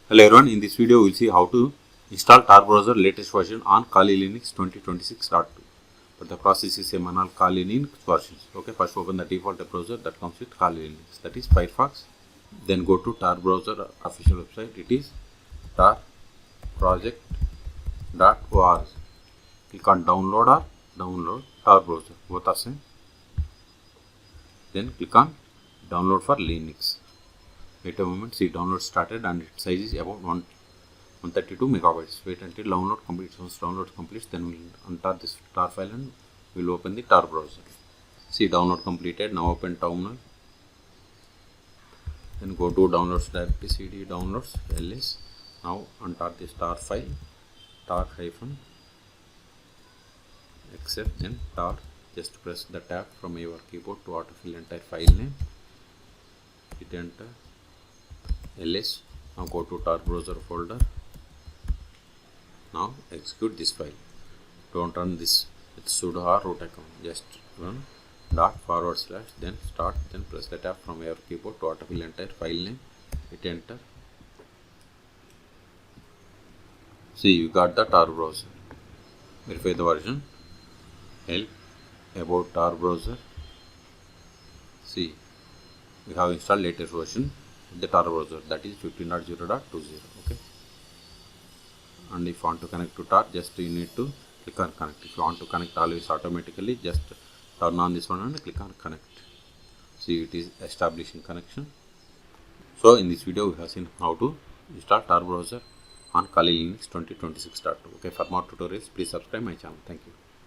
Hello everyone, in this video we will see how to install Tor Browser latest version on Kali Linux 2026.2. But the process is same on all Kali Linux versions. Okay, first open the default browser that comes with Kali Linux, that is Firefox. Then go to Tor Browser official website, it is torproject.org. Click on download or download Tor Browser, both are same. Then click on download for Linux. Wait a moment, see download started and its size is about 132 megabytes. Wait until download completes. Once download completes, then we will untar this tar file and we will open the Tor browser. See download completed. Now open terminal. Then go to downloads directory, cd downloads ls. Now untar this tar file, tar-except, then tar. Just press the tab from your keyboard to autofill entire file name. Hit enter. ls. Now go to Tor browser folder. Now execute this file. Don't run this with sudo or root account. Just run // then start, then press the tab from your keyboard to autofill entire file name. Hit enter. See, you got the Tor browser. Verify the version. Help about Tor browser. See, we have installed latest version of the Tor browser, that is 15.0.20. okay. And if you want to connect to Tor, just you need to click on connect. If you want to connect always automatically, just turn on this one and click on connect. See, it is establishing connection. So in this video we have seen how to install Tor browser on Kali Linux 2026.2. okay. For more tutorials, please subscribe my channel. Thank you.